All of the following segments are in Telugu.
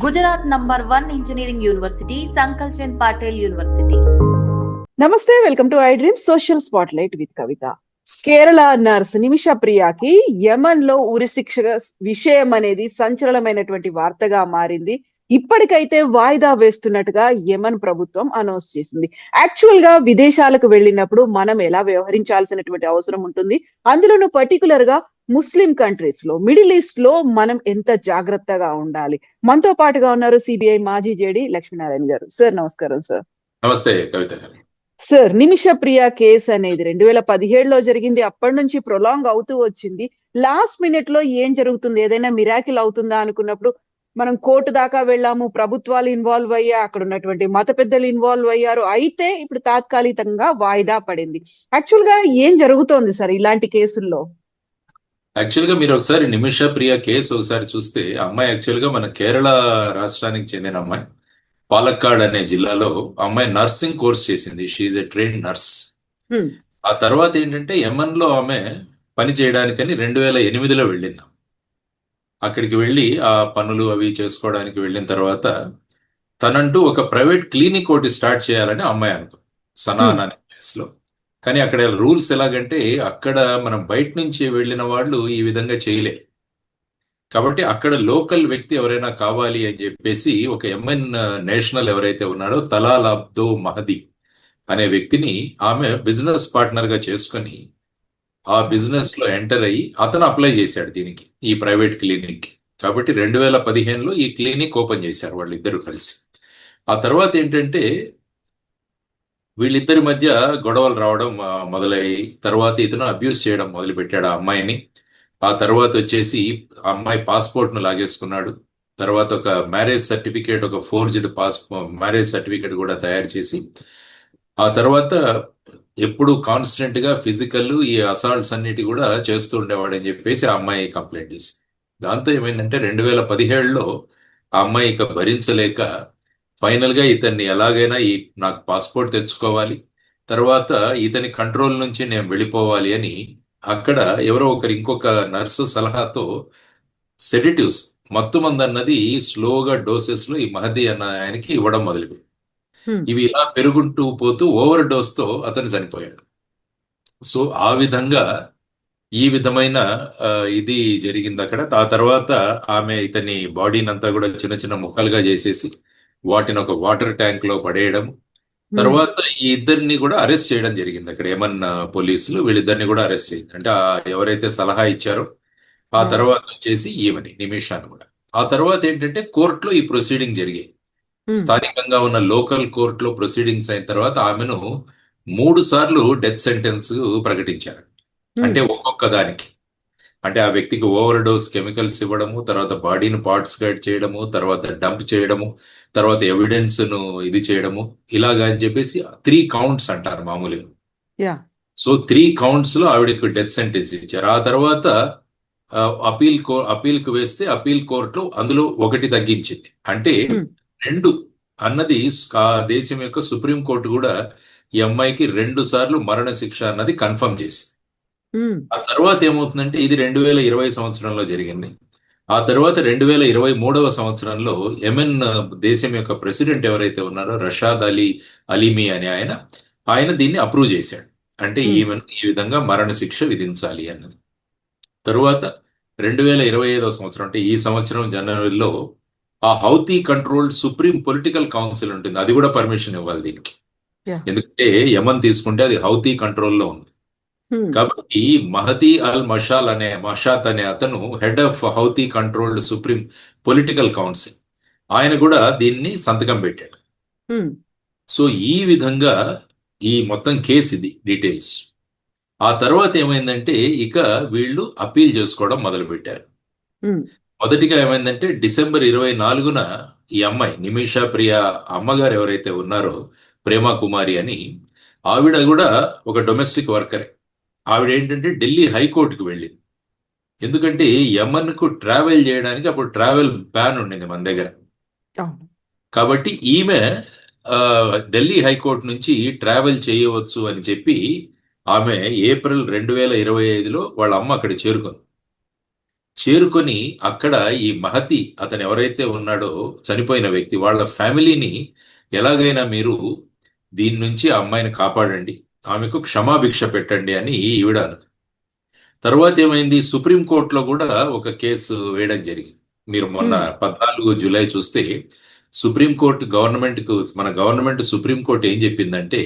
Gujarat number 1 engineering university Sankalchand Patel university. నమస్తే, welcome to I dream social spotlight with Kavitha. Kerala nurse Nimisha ప్రియాకి యమన్ లో ఉరిశిక్ష విషయం అనేది సంచలనమైనటువంటి వార్తగా మారింది. ఇప్పటికైతే వాయిదా వేస్తున్నట్టుగా యమన్ ప్రభుత్వం అనౌన్స్ చేసింది. యాక్చువల్ గా విదేశాలకు వెళ్ళినప్పుడు మనం ఎలా వ్యవహరించాల్సినటువంటి అవసరం ఉంటుంది, అందులోనూ పర్టికులర్ గా ముస్లిం కంట్రీస్ లో, మిడిల్ ఈస్ట్ లో మనం ఎంత జాగ్రత్తగా ఉండాలి. మనతో పాటుగా ఉన్నారు సిబిఐ మాజీ జేడీ లక్ష్మీనారాయణ గారు. సార్ నమస్కారం. సార్ నమస్తే కవిత గారు. సార్, నిమిష ప్రియ కేసు అనేది 2017లో జరిగింది. అప్పటి నుంచి ప్రొలాంగ్ అవుతూ వచ్చింది. లాస్ట్ మినిట్ లో ఏం జరుగుతుంది, ఏదైనా మిరాకిల్ అవుతుందా అనుకున్నప్పుడు మనం కోర్టు దాకా వెళ్ళాము, ప్రభుత్వాలు ఇన్వాల్వ్ అయ్యా, అక్కడ ఉన్నటువంటి మత పెద్దలు ఇన్వాల్వ్ అయ్యారు. అయితే ఇప్పుడు తాత్కాలికంగా వాయిదా పడింది. యాక్చువల్ గా ఏం జరుగుతోంది సార్ ఇలాంటి కేసుల్లో? యాక్చువల్ గా మీరు ఒకసారి నిమిష ప్రియ కేసు ఒకసారి చూస్తే, అమ్మాయి యాక్చువల్ గా మన కేరళ రాష్ట్రానికి చెందిన అమ్మాయి. పాలక్కాడ్ అనే జిల్లాలో అమ్మాయి నర్సింగ్ కోర్స్ చేసింది. She's a trained nurse. ఆ తర్వాత ఏంటంటే యమన్ లో ఆమె పని చేయడానికని 2008లో వెళ్ళింది. అక్కడికి వెళ్ళి ఆ పనులు అవి చేసుకోవడానికి వెళ్ళిన తర్వాత తనంటూ ఒక ప్రైవేట్ క్లినిక్ ఒకటి స్టార్ట్ చేయాలని అమ్మాయి అనుకుంది, సనాన్ అనే ప్లేస్ లో. కానీ అక్కడ రూల్స్ ఎలాగంటే, అక్కడ మనం బయట నుంచి వెళ్ళిన వాళ్ళు ఈ విధంగా చేయలేరు. కాబట్టి అక్కడ లోకల్ వ్యక్తి ఎవరైనా కావాలి అని చెప్పేసి ఒక యమన్ నేషనల్ ఎవరైతే ఉన్నాడో తలాల్ అబ్దో మహదీ అనే వ్యక్తిని ఆమె బిజినెస్ పార్ట్నర్ గా చేసుకొని ఆ బిజినెస్ లో ఎంటర్ అయ్యి అతను అప్లై చేశాడు దీనికి, ఈ ప్రైవేట్ క్లినిక్. కాబట్టి 2015లో ఈ క్లినిక్ ఓపెన్ చేశారు వాళ్ళిద్దరూ కలిసి. ఆ తర్వాత ఏంటంటే వీళ్ళిద్దరి మధ్య గొడవలు రావడం మొదలయ్యి, తర్వాత ఇతను అబ్యూస్ చేయడం మొదలుపెట్టాడు ఆ అమ్మాయిని. ఆ తర్వాత వచ్చేసి అమ్మాయి పాస్పోర్ట్ ను లాగేసుకున్నాడు. తర్వాత ఒక మ్యారేజ్ సర్టిఫికేట్, ఒక ఫోర్జ్డ్ మ్యారేజ్ సర్టిఫికేట్ కూడా తయారు చేసి, ఆ తర్వాత ఎప్పుడు కాన్స్టెంట్ గా ఫిజికల్ ఈ అసాల్ట్స్ అన్నిటి కూడా చేస్తూ ఉండేవాడు అని చెప్పేసి ఆ అమ్మాయి కంప్లైంట్ చేసింది. దాంతో ఏమైందంటే 2017లో ఆ అమ్మాయి ఇక భరించలేక ఫైనల్ గా ఇతన్ని ఎలాగైనా నాకు పాస్పోర్ట్ తెచ్చుకోవాలి, తర్వాత ఇతని కంట్రోల్ నుంచి నేను వెళ్ళిపోవాలి అని అక్కడ ఎవరో ఇంకొక నర్సు సలహాతో సెడిటివ్స్, మత్తు మందు అన్నది స్లోగా డోసెస్ లో ఈ మహదీ అన్న ఆయనకి ఇవ్వడం మొదలుపెట్టింది. ఇవి ఇలా పెరుగుంటూ పోతూ ఓవర్ డోస్ తో అతను చనిపోయాడు. సో ఆ విధంగా ఈ విధమైన ఇది జరిగింది అక్కడ. ఆ తర్వాత ఆమె ఇతని బాడీని అంతా కూడా చిన్న చిన్న ముక్కలుగా చేసేసి వాటిని ఒక వాటర్ ట్యాంక్ లో పడేయడం. తర్వాత ఈ ఇద్దరిని కూడా అరెస్ట్ చేయడం జరిగింది అక్కడ ఏమన్నా పోలీసులు. వీళ్ళిద్దరిని కూడా అరెస్ట్ చేయండి అంటే ఎవరైతే సలహా ఇచ్చారో, ఆ తర్వాత వచ్చేసి ఈమెని నిమిషాన్ని కూడా. ఆ తర్వాత ఏంటంటే కోర్టులో ఈ ప్రొసీడింగ్ జరిగాయి. స్థానికంగా ఉన్న లోకల్ కోర్టులో ప్రొసీడింగ్స్ అయిన తర్వాత ఆమెను 3 సార్లు డెత్ సెంటెన్స్ ప్రకటించారు. అంటే ఒక్కొక్క దానికి, అంటే ఆ వ్యక్తికి ఓవర్ డోస్ కెమికల్స్ ఇవ్వడము, తర్వాత బాడీని పార్ట్స్ గైడ్ చేయడము, తర్వాత డంప్ చేయడము, తర్వాత ఎవిడెన్స్ ను ఇది చేయడము, ఇలాగా అని చెప్పేసి 3 counts అంటారు మామూలుగా. సో 3 counts లో ఆవిడకి డెత్ సెంటెన్స్ ఇచ్చారు. ఆ తర్వాత అపీల్ కు వేస్తే అపీల్ కోర్టులో అందులో 1 తగ్గించింది. అంటే 2 అన్నది దేశం యొక్క సుప్రీం కోర్టు కూడా ఈ అమ్మాయికి 2 సార్లు మరణ శిక్ష అన్నది కన్ఫర్మ్ చేసి. ఆ తర్వాత ఏమవుతుందంటే ఇది 2020 సంవత్సరంలో జరిగింది. ఆ తర్వాత 2023వ సంవత్సరంలో యెమెన్ దేశం యొక్క ప్రెసిడెంట్ ఎవరైతే ఉన్నారో రషాద్ అలీమి అనే ఆయన దీన్ని అప్రూవ్ చేశాడు. అంటే ఈమెను ఈ విధంగా మరణ శిక్ష విధించాలి అన్నది. తరువాత 2025వ సంవత్సరం అంటే ఈ సంవత్సరం జనవరిలో ఆ Houthi controlled supreme political council ఉంటుంది, అది కూడా పర్మిషన్ ఇవ్వాలి దీనికి. ఎందుకంటే యమన్ తీసుకుంటే అది హౌతీ కంట్రోల్లో ఉంది. కాబట్టి మహదీ అల్ మషాత్ అనే అతను head of Houthi controlled supreme political council, ఆయన కూడా దీన్ని సంతకం పెట్టాడు. సో ఈ విధంగా ఈ మొత్తం కేసు ఇది డీటెయిల్స్. ఆ తర్వాత ఏమైందంటే ఇక వీళ్ళు అప్పీల్ చేసుకోవడం మొదలు పెట్టారు. మొదటిగా ఏమైందంటే డిసెంబర్ 24న ఈ అమ్మాయి నిమిష ప్రియ అమ్మగారు ఎవరైతే ఉన్నారో ప్రేమ కుమారి అని, ఆవిడ కూడా ఒక డొమెస్టిక్ వర్కరే. ఆవిడ ఏంటంటే ఢిల్లీ హైకోర్టుకు వెళ్ళింది. ఎందుకంటే యమన్ కు ట్రావెల్ చేయడానికి అప్పుడు ట్రావెల్ బ్యాన్ ఉండింది మన దగ్గర. కాబట్టి ఈమె ఢిల్లీ హైకోర్టు నుంచి ట్రావెల్ చేయవచ్చు అని చెప్పి ఆమె ఏప్రిల్ 2025లో వాళ్ళ అమ్మ అక్కడ చేరుకుంది. చేరుకొని అక్కడ ఈ మహతి అతను ఎవరైతే ఉన్నాడో చనిపోయిన వ్యక్తి వాళ్ళ ఫ్యామిలీని ఎలాగైనా మీరు దీని నుంచి ఆ అమ్మాయిని కాపాడండి, ఆమెకు క్షమాభిక్ష పెట్టండి అని ఈవిడ తర్వాత ఏమైంది, సుప్రీంకోర్టులో కూడా ఒక కేసు వేయడం జరిగింది. మీరు మొన్న 14 జూలై చూస్తే సుప్రీంకోర్టు మన గవర్నమెంట్ సుప్రీంకోర్టు ఏం చెప్పిందంటే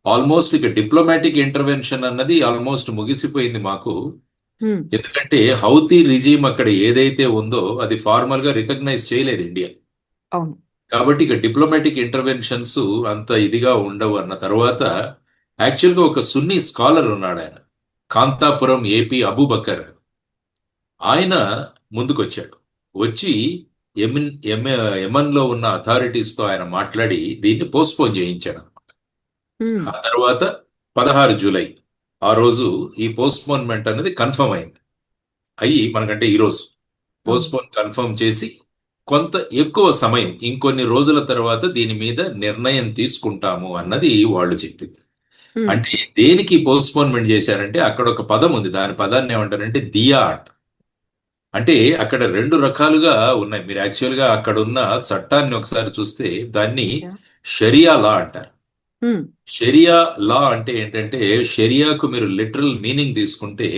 ఆల్మోస్ట్ ఇక డిప్లొమాటిక్ ఇంటర్వెన్షన్ అన్నది ఆల్మోస్ట్ ముగిసిపోయింది మాకు. ఎందుకంటే హౌతీ రిజీమ్ అక్కడ ఏదైతే ఉందో అది ఫార్మల్ గా రికగ్నైజ్ చేయలేదు ఇండియా. కాబట్టి ఇక డిప్లొమాటిక్ ఇంటర్వెన్షన్స్ అంత ఇదిగా ఉండవు అన్న తర్వాత యాక్చువల్ గా ఒక సున్నీ స్కాలర్ ఉన్నాడు, ఆయన కాంతాపురం ఏపీ అబూబకర్. ఆయన ముందుకొచ్చాడు, వచ్చి యమన్ లో ఉన్న అథారిటీస్ తో ఆయన మాట్లాడి దీన్ని పోస్ట్పోన్ చేయించాడు. ఆ తర్వాత 16 జూలై ఆ రోజు ఈ పోస్ట్పోన్మెంట్ అనేది కన్ఫర్మ్ అయింది. మనకంటే ఈ రోజు పోస్ట్పోన్ కన్ఫర్మ్ చేసి కొంత ఎక్కువ సమయం ఇంకొన్ని రోజుల తర్వాత దీని మీద నిర్ణయం తీసుకుంటాము అన్నది వాళ్ళు చెప్పింది. అంటే దేనికి పోస్ట్పోన్మెంట్ చేశారంటే అక్కడ ఒక పదం ఉంది, దాని పదాన్ని ఏమంటారంటే దియా అంట. అంటే అక్కడ 2 రకాలుగా ఉన్నాయి. మీరు యాక్చువల్ గా అక్కడ ఉన్న చట్టాన్ని ఒకసారి చూస్తే దాన్ని షరియా లా అంటారు. షరియా లా అంటే ఏంటంటే షరియాకు మీరు లిటరల్ మీనింగ్ తీసుకుంటే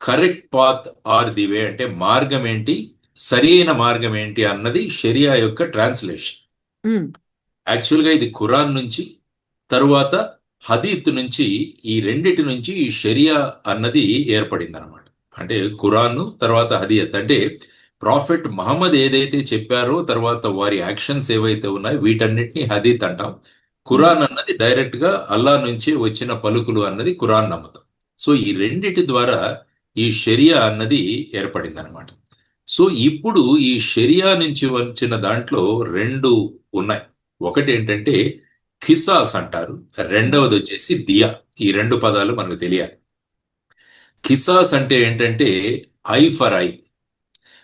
correct path or the way, అంటే మార్గం ఏంటి, సరైన మార్గం ఏంటి అన్నది షరియా యొక్క ట్రాన్స్లేషన్. యాక్చువల్ గా ఇది ఖురాన్ నుంచి తరువాత హదీత్ నుంచి, ఈ రెండిటి నుంచి ఈ షరియా అన్నది ఏర్పడింది అనమాట. అంటే ఖురాన్ తర్వాత హదీత్ అంటే ప్రాఫెట్ మహమ్మద్ ఏదైతే చెప్పారో తర్వాత వారి యాక్షన్స్ ఏవైతే ఉన్నాయో వీటన్నిటిని హదీత్ అంటాం. ఖురాన్ అన్నది డైరెక్ట్ గా అల్లా నుంచి వచ్చిన పలుకులు అన్నది ఖురాన్ నమ్మతం. సో ఈ రెండిటి ద్వారా ఈ షరియా అన్నది ఏర్పడింది అనమాట. సో ఇప్పుడు ఈ షరియా నుంచి వచ్చిన దాంట్లో 2 ఉన్నాయి. ఒకటి ఏంటంటే ఖిసాస్ అంటారు, రెండవది వచ్చేసి దియా. ఈ 2 పదాలు మనకు తెలియాలి. ఖిసాస్ అంటే ఏంటంటే ఐ ఫర్ ఐ,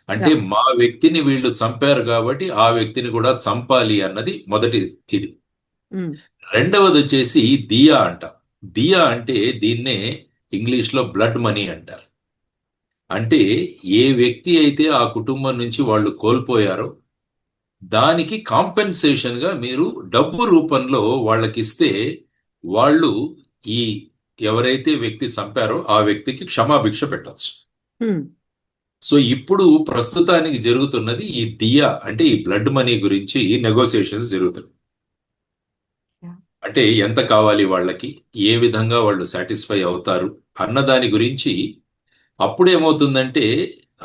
అంటే మా వ్యక్తిని వీళ్ళు చంపారు కాబట్టి ఆ వ్యక్తిని కూడా చంపాలి అన్నది మొదటి ఇది. రెండవది వచ్చేసి దియా అంట. దియా అంటే దీన్నే ఇంగ్లీష్ లో బ్లడ్ మనీ అంటారు. అంటే ఏ వ్యక్తి అయితే ఆ కుటుంబం నుంచి వాళ్ళు కోల్పోయారో దానికి కాంపెన్సేషన్ గా మీరు డబ్బు రూపంలో వాళ్ళకి ఇస్తే వాళ్ళు ఈ ఎవరైతే వ్యక్తి చంపారో ఆ వ్యక్తికి క్షమాభిక్ష పెట్టచ్చు. సో ఇప్పుడు ప్రస్తుతానికి జరుగుతున్నది ఈ దియా అంటే ఈ బ్లడ్ మనీ గురించి నెగోసియేషన్స్ జరుగుతున్నాయి. అంటే ఎంత కావాలి వాళ్ళకి, ఏ విధంగా వాళ్ళు సాటిస్ఫై అవుతారు అన్న దాని గురించి. అప్పుడేమవుతుందంటే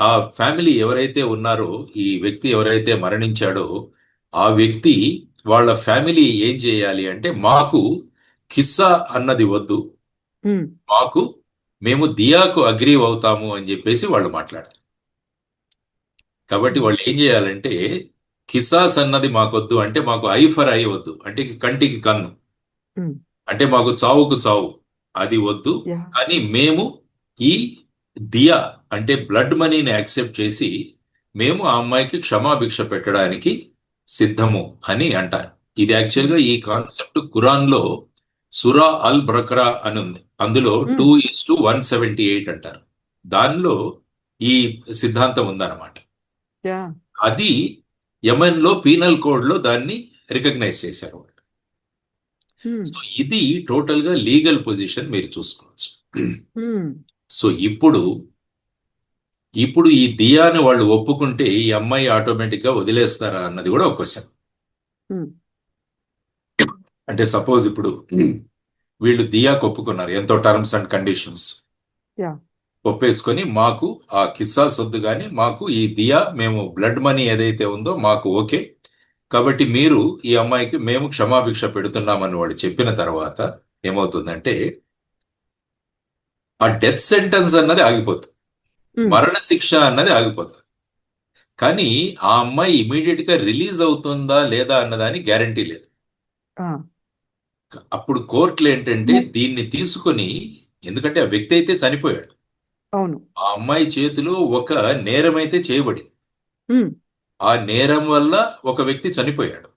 ఆ ఫ్యామిలీ ఎవరైతే ఉన్నారో, ఈ వ్యక్తి ఎవరైతే మరణించాడో ఆ వ్యక్తి వాళ్ళ ఫ్యామిలీ ఏం చేయాలి అంటే మాకు ఖిస్సా అన్నది వద్దు, మేము దియాకు అగ్రీ అవుతాము అని చెప్పేసి వాళ్ళు మాట్లాడారు. కాబట్టి వాళ్ళు ఏం చేయాలంటే ఖిసాస్ అన్నది మాకొద్దు, అంటే మాకు ఐ ఫర్ ఐ వద్దు, అంటే కంటికి కన్ను, అంటే మాకు చావుకు చావు అది వద్దు, కానీ మేము ఈ దియా అంటే బ్లడ్ మనీని యాక్సెప్ట్ చేసి మేము ఆ అమ్మాయికి క్షమాభిక్ష పెట్టడానికి సిద్ధము అని అంటారు. ఇది యాక్చువల్గా ఈ కాన్సెప్ట్ ఖురాన్ లో సురా అల్ బక్రా అని ఉంది, అందులో 2:178 అంటారు. దానిలో ఈ సిద్ధాంతం ఉందన్నమాట. అది యమన్ లో పీనల్ కోడ్ లో దాన్ని రికగ్నైజ్ చేశారు. సో ఇది టోటల్ గా లీగల్ పొజిషన్ మీరు చూసుకోవచ్చు. సో ఇప్పుడు ఈ దియాని వాళ్ళు ఒప్పుకుంటే ఈ అమ్మాయి ఆటోమేటిక్ గా వదిలేస్తారా అన్నది కూడా ఒక క్వశ్చన్. అంటే సపోజ్ ఇప్పుడు వీళ్ళు దియాకు ఒప్పుకున్నారు, ఎంతో టర్మ్స్ అండ్ కండిషన్స్ ఒప్పేసుకొని మాకు ఆ కిస్సాస్ వద్దు కానీ మాకు ఈ దియా, మేము బ్లడ్ మనీ ఏదైతే ఉందో మాకు ఓకే, కాబట్టి మీరు ఈ అమ్మాయికి మేము క్షమాభిక్ష పెడుతున్నామని వాళ్ళు చెప్పిన తర్వాత ఏమవుతుందంటే ఆ డెత్ సెంటెన్స్ అన్నది ఆగిపోతుంది, మరణ శిక్ష అన్నది ఆగిపోతుంది. కానీ ఆ అమ్మాయి ఇమీడియట్ గా రిలీజ్ అవుతుందా లేదా అన్నదాని గ్యారంటీ లేదు. అప్పుడు కోర్టులు ఏంటంటే దీన్ని తీసుకుని, ఎందుకంటే ఆ వ్యక్తి అయితే చనిపోయాడు, ఆ అమ్మాయి చేతిలో ఒక నేరం అయితే చేయబడింది, ఆ నేరం వల్ల ఒక వ్యక్తి చనిపోయాడు,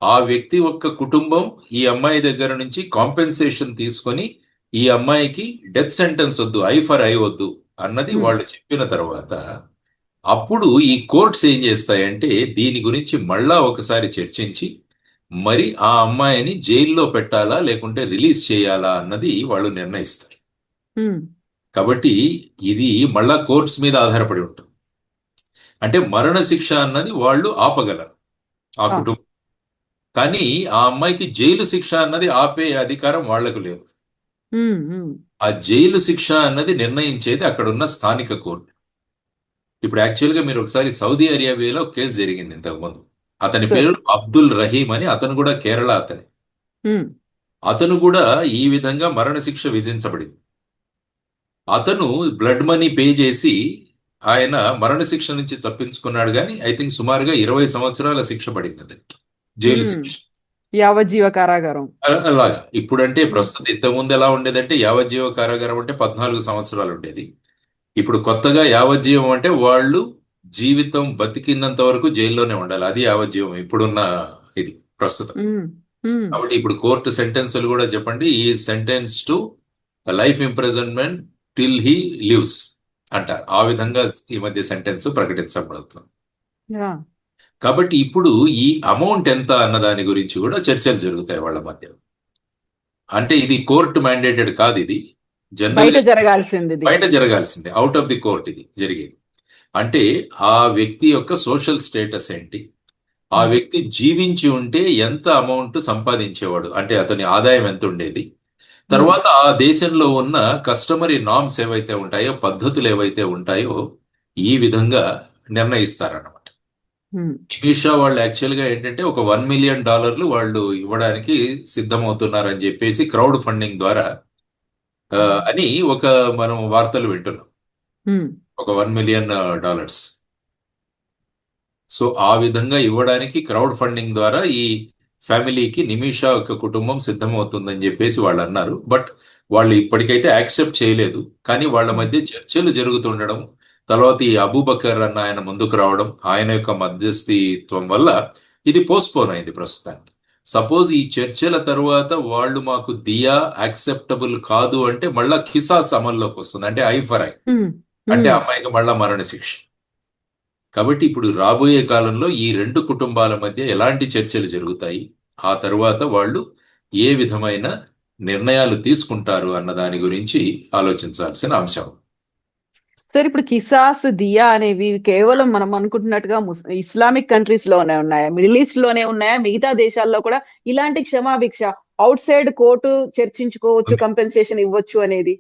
ఆ వ్యక్తి యొక్క కుటుంబం ఈ అమ్మాయి దగ్గర నుంచి కాంపెన్సేషన్ తీసుకొని ఈ అమ్మాయికి డెత్ సెంటెన్స్ వద్దు, ఐ ఫర్ ఐ వద్దు, అన్నది ఉమ్, వాళ్ళు చెప్పిన తర్వాత అప్పుడు ఈ కోర్ట్స్ ఏం చేస్తాయంటే దీని గురించి మళ్ళా ఒకసారి చర్చించి మరి ఆ అమ్మాయిని జైల్లో పెట్టాలా లేకుంటే రిలీజ్ చేయాలా అన్నది వాళ్ళు నిర్ణయిస్తారు. ఉమ్, కాబట్టి ఇది మళ్ళా కోర్ట్స్ మీద ఆధారపడి ఉంటుంది. అంటే మరణ శిక్ష అన్నది వాళ్ళు ఆపగలరు ఆ ఆ, కుటుంబం, కానీ ఆ అమ్మాయికి జైలు శిక్ష అన్నది ఆపే అధికారం వాళ్లకు లేదు. ఉమ్, ఉమ్, ఆ జైలు శిక్ష అన్నది నిర్ణయించేది అక్కడున్న స్థానిక కోర్టు. ఇప్పుడు యాక్చువల్గా మీరు ఒకసారి సౌదీ అరేబియాలో ఒక కేసు జరిగింది ఇంతకుముందు. అతని సార్. పేరు అబ్దుల్ రహీం అని, అతను కూడా కేరళ అతనే. ఉమ్, అతను కూడా ఈ విధంగా మరణశిక్ష విధించబడింది. అతను బ్లడ్ మనీ పే చేసి ఆయన మరణశిక్ష నుంచి తప్పించుకున్నాడు, కానీ ఐ థింక్ సుమారుగా 20 సంవత్సరాల శిక్ష పడింది అతనికి, జైలు ఉమ్, శిక్ష. యావజ్జీవ కారాగారం. అలాగా ఇప్పుడంటే ఉమ్, ప్రస్తుతం ఇంతకుముందు ఎలా ఉండేదంటే యావజ్జీవ కారాగారం అంటే 14 సంవత్సరాలు ఉండేది. ఇప్పుడు కొత్తగా యావజ్జీవం అంటే వాళ్ళు జీవితం బతికినంత వరకు జైల్లోనే ఉండాలి, అది యావజ్జీవం ఇప్పుడున్న ఇది ప్రస్తుతం. ఉమ్, ఉమ్, కాబట్టి ఇప్పుడు కోర్టు సెంటెన్సులు కూడా చెప్పండి, ఈ sentence to life imprisonment till he lives అంటారు. ఆ విధంగా ఈ మధ్య సెంటెన్స్ ప్రకటించబడుతుంది. యా, కాబట్టి ఇప్పుడు ఈ అమౌంట్ ఎంత అన్న దాని గురించి కూడా చర్చలు జరుగుతాయి వాళ్ళ మధ్య. అంటే ఇది కోర్టు మ్యాండేటెడ్ కాదు, ఇది బయట జనరల్ జరగాల్సింది ఇది. బయట జరగాల్సిందే, అవుట్ ఆఫ్ ది కోర్ట్ ఇది జరిగేది. అంటే ఆ వ్యక్తి యొక్క సోషల్ స్టేటస్ ఏంటి, ఆ వ్యక్తి జీవించి ఉంటే ఎంత అమౌంట్ సంపాదించేవాడు, అంటే అతని ఆదాయం ఎంత ఉండేది, తర్వాత ఆ దేశంలో ఉన్న కస్టమరీ నామ్స్ ఏవైతే ఉంటాయో, పద్ధతులు ఏవైతే ఉంటాయో ఈ విధంగా నిర్ణయిస్తారన్నమాట. ఉమ్, నిమిషా వాళ్ళు యాక్చువల్గా ఏంటంటే ఒక $1 మిలియన్ వాళ్ళు ఇవ్వడానికి సిద్ధమవుతున్నారని చెప్పేసి క్రౌడ్ ఫండింగ్ ద్వారా అని ఒక మనం వార్తలు వింటున్నాం. ఉమ్, ఒక $1 మిలియన్. సో ఆ విధంగా ఇవ్వడానికి క్రౌడ్ ఫండింగ్ ద్వారా ఈ ఫ్యామిలీకి నిమిషా యొక్క కుటుంబం సిద్ధమవుతుందని చెప్పేసి వాళ్ళు అన్నారు. బట్ వాళ్ళు ఇప్పటికైతే యాక్సెప్ట్ చేయలేదు, కానీ వాళ్ళ మధ్య చర్చలు జరుగుతుండడం, తర్వాత ఈ అబూబకర్ అన్న ఆయన ముందుకు రావడం, ఆయన యొక్క మధ్యస్థిత్వం వల్ల ఇది పోస్ట్పోన్ అయింది ప్రస్తుతానికి. సపోజ్ ఈ చర్చల తరువాత వాళ్ళు మాకు దియా యాక్సెప్టబుల్ కాదు అంటే మళ్ళా ఖిసాస్ అమల్లోకి వస్తుంది, అంటే ఐ ఫర్ ఐ, ఉమ్, అంటే ఉమ్. అమ్మాయికి మళ్ళా మరణ శిక్ష. కాబట్టి ఇప్పుడు రాబోయే కాలంలో ఈ రెండు కుటుంబాల మధ్య ఎలాంటి చర్చలు జరుగుతాయి, ఆ తరువాత వాళ్ళు ఏ విధమైన నిర్ణయాలు తీసుకుంటారు అన్న దాని గురించి ఆలోచించాల్సిన అంశం. సార్, ఇప్పుడు కిసాస్, దియా అనేవి కేవలం మనం అనుకుంటున్నట్టుగా ఇస్లామిక్ కంట్రీస్ లోనే ఉన్నాయా, మిడిల్ ఈస్ట్ లోనే ఉన్నాయా, మిగతా దేశాల్లో కూడా ఇలాంటి క్షమాభిక్ష అవుట్ సైడ్ కోర్టు చర్చించుకోవచ్చు, కంపెన్సేషన్ ఇవ్వచ్చు అనేది?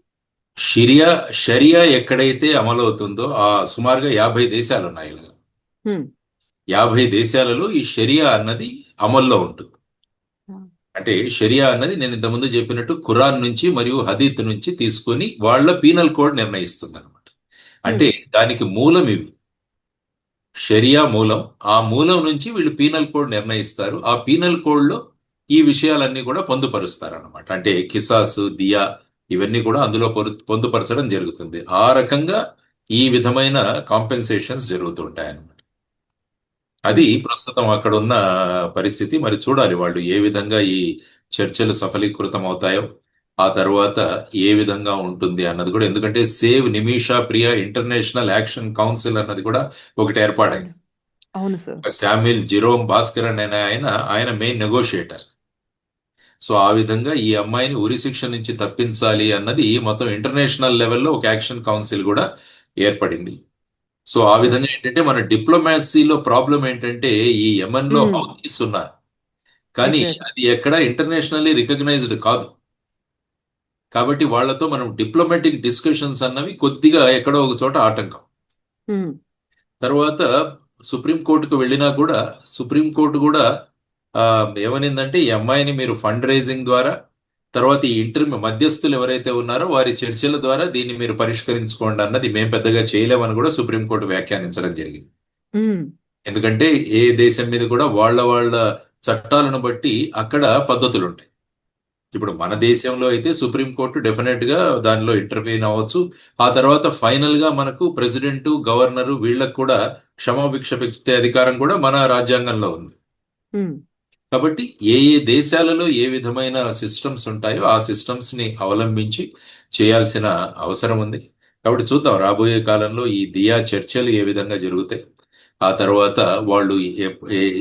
షరియా ఎక్కడైతే అమలవుతుందో ఆ సుమారుగా 50 దేశాలు ఉన్నాయి. ఇలాగా ఉమ్, 50 దేశాలలో ఈ షరియా అన్నది అమల్లో ఉంటుంది. అంటే షరియా అన్నది నేను ఇంతకుముందు చెప్పినట్టు ఖురాన్ నుంచి మరియు హదీత్ నుంచి తీసుకొని వాళ్ళ పీనల్ కోడ్ నిర్ణయిస్తుంది అనమాట. అంటే దానికి మూలం ఇవి, షరియా మూలం. ఆ మూలం నుంచి వీళ్ళు పీనల్ కోడ్ నిర్ణయిస్తారు. ఆ పీనల్ కోడ్ లో ఈ విషయాలన్నీ కూడా పొందుపరుస్తారు అనమాట. అంటే కిసాస్, దియా ఇవన్నీ కూడా అందులో పొందుపరచడం జరుగుతుంది. ఆ రకంగా ఈ విధమైన కాంపెన్సేషన్స్ జరుగుతుంటాయి అన్నమాట. అది ప్రస్తుతం అక్కడ ఉన్న పరిస్థితి. మరి చూడాలి వాళ్ళు ఏ విధంగా ఈ చర్చలు సఫలీకృతం అవుతాయో, ఆ తర్వాత ఏ విధంగా ఉంటుంది అన్నది కూడా. ఎందుకంటే సేవ్ నిమిషా ప్రియ ఇంటర్నేషనల్ యాక్షన్ కౌన్సిల్ అన్నది కూడా ఒకటి ఏర్పాటైంది. అవును సార్. శామ్యుల్ జిరోమ్ భాస్కర్ అనే ఆయన మెయిన్ నెగోషియేటర్. సో ఆ విధంగా ఈ అమ్మాయిని ఉరిశిక్ష నుంచి తప్పించాలి అన్నది మొత్తం ఇంటర్నేషనల్ లెవెల్లో ఒక యాక్షన్ కౌన్సిల్ కూడా ఏర్పడింది. సో ఆ విధంగా ఏంటంటే మన డిప్లొమాసీలో ప్రాబ్లం ఏంటంటే ఈ యెమెన్ లో హౌతీస్ ఉన్నారు, కానీ అది ఎక్కడ ఇంటర్నేషనల్లీ రికగ్నైజ్డ్ కాదు. కాబట్టి వాళ్ళతో మనం డిప్లొమాటిక్ డిస్కషన్స్ అన్నవి కొద్దిగా ఎక్కడో ఒక చోట ఆటంకం. తర్వాత సుప్రీంకోర్టుకు వెళ్ళినా కూడా సుప్రీంకోర్టు కూడా ఏమనిందంటే ఈ అమ్మాయిని మీరు ఫండ్ రైజింగ్ ద్వారా, తర్వాత ఈ మధ్యస్థులు ఎవరైతే ఉన్నారో వారి చర్చల ద్వారా దీన్ని మీరు పరిష్కరించుకోండి అన్నది మేము పెద్దగా చేయలేమని కూడా సుప్రీంకోర్టు వ్యాఖ్యానించడం జరిగింది. ఎందుకంటే ఏ దేశం మీద కూడా వాళ్ళ చట్టాలను బట్టి అక్కడ పద్ధతులు ఉంటాయి. ఇప్పుడు మన దేశంలో అయితే సుప్రీంకోర్టు డెఫినెట్ గా దానిలో ఇంటర్వ్యూన్ అవ్వచ్చు. ఆ తర్వాత ఫైనల్ గా మనకు ప్రెసిడెంట్, గవర్నరు వీళ్ళకు కూడా క్షమాభిక్ష పెట్టే అధికారం కూడా మన రాజ్యాంగంలో ఉంది. కాబట్టి ఏ దేశాలలో ఏ విధమైన సిస్టమ్స్ ఉంటాయో ఆ సిస్టమ్స్ ని అవలంబించి చేయాల్సిన అవసరం ఉంది. కాబట్టి చూద్దాం రాబోయే కాలంలో ఈ దియా చర్చలు ఏ విధంగా జరుగుతాయి, ఆ తర్వాత వాళ్ళు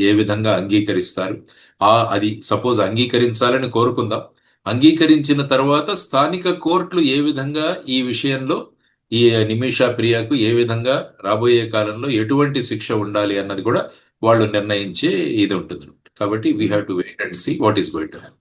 ఏ విధంగా అంగీకరిస్తారు. అది సపోజ్ అంగీకరించాలని కోరుకుందాం. అంగీకరించిన తర్వాత స్థానిక కోర్టులు ఏ విధంగా ఈ విషయంలో ఈ నిమిషా ప్రియాకు ఏ విధంగా రాబోయే కాలంలో ఎటువంటి శిక్ష ఉండాలి అన్నది కూడా వాళ్ళు నిర్ణయించే ఇది ఉంటుంది. కాబట్టి we have to wait and see what is going to happen.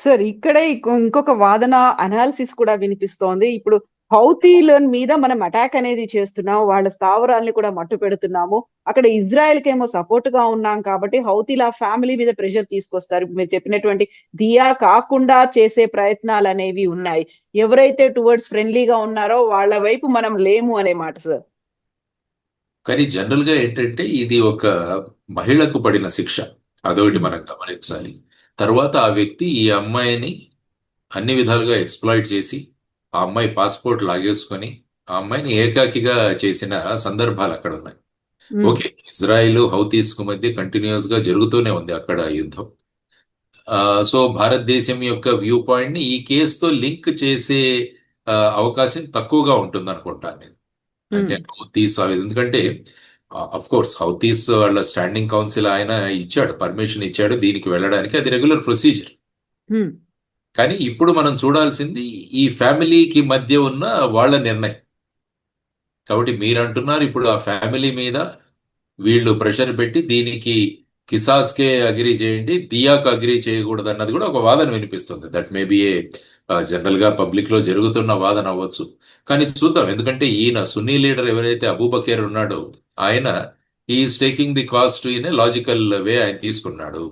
Sir ఇక్కడే ఇంకొక వాదన అనాలిసిస్ కూడా వినిపిస్తోంది. ఇప్పుడు హౌతీల మీద మనం అటాక్ అనేది చేస్తున్నాం, వాళ్ళ స్థావరాల్ని కూడా మట్టు పెడుతున్నాము. అక్కడ ఇజ్రాయెల్ కేమో సపోర్ట్ గా ఉన్నాం కాబట్టి హౌతీల ఫ్యామిలీ మీద ప్రెషర్ తీసుకొస్తారు. ఇప్పుడు మీరు చెప్పినటువంటి దియా కాకుండా చేసే ప్రయత్నాలు అనేవి ఉన్నాయి. ఎవరైతే టువర్డ్స్ ఫ్రెండ్లీగా ఉన్నారో వాళ్ళ వైపు మనం లేము అనే మాట సార్. కానీ జనరల్ గా ఏంటంటే ఇది ఒక మహిళకు పడిన శిక్ష, అదొకటి మనం గమనించాలి. తర్వాత ఆ వ్యక్తి ఈ అమ్మాయిని అన్ని విధాలుగా ఎక్స్ప్లాయిట్ చేసి ఆ అమ్మాయి పాస్పోర్ట్ లాగేసుకొని ఆ అమ్మాయిని ఏకాకిగా చేసిన సందర్భాలు అక్కడ ఉన్నాయి. ఓకే, ఇజ్రాయిల్ హౌతీస్ కు మధ్య కంటిన్యూస్ గా జరుగుతూనే ఉంది అక్కడ యుద్ధం. సో భారతదేశం యొక్క వ్యూ పాయింట్ ని ఈ కేసుతో లింక్ చేసే అవకాశం తక్కువగా ఉంటుంది అనుకుంటాను నేను. అంటే హౌతీస్ ఎందుకంటే అఫ్ కోర్స్ హౌతీస్ వాళ్ళ స్టాండింగ్ కౌన్సిల్ ఆయన ఇచ్చాడు, పర్మిషన్ ఇచ్చాడు దీనికి వెళ్ళడానికి, అది రెగ్యులర్ ప్రొసీజర్. కానీ ఇప్పుడు మనం చూడాల్సింది ఈ ఫ్యామిలీకి మధ్య ఉన్న వాళ్ళ నిర్ణయం. కాబట్టి మీరు అంటున్నారు ఇప్పుడు ఆ ఫ్యామిలీ మీద వీళ్ళు ప్రెషర్ పెట్టి దీనికి కిసాస్కే అగ్రీ చేయండి, దియాకు అగ్రీ చేయకూడదు అన్నది కూడా ఒక వాదన వినిపిస్తుంది. That may be A general గా పబ్లిక్ లో జరుగుతున్న వాదన అవ్వచ్చు. కానీ చూద్దాం, ఎందుకంటే ఈయన సున్నీ లీడర్ ఎవరైతే అబూబకర్ ఉన్నాడో ఆయన is taking the cost in a logical way ఆయన తీసుకున్నాడు.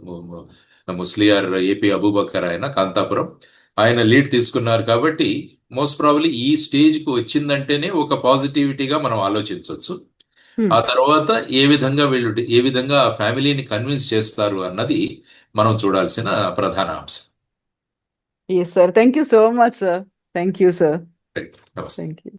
ముస్లియార్ ఏపీ అబూబకర్ ఆయన కాంతాపురం ఆయన లీడ్ తీసుకున్నారు. కాబట్టి మోస్ట్ ప్రాబబ్లీ ఈ స్టేజ్ కు వచ్చిందంటేనే ఒక పాజిటివిటీగా మనం ఆలోచించవచ్చు. ఆ తర్వాత ఏ విధంగా ఆ ఫ్యామిలీని కన్విన్స్ చేస్తారు అన్నది మనం చూడాల్సిన ప్రధాన అంశం. Yes, sir. Thank you so much, sir. Thank you, sir. నమస్తే. Thank you.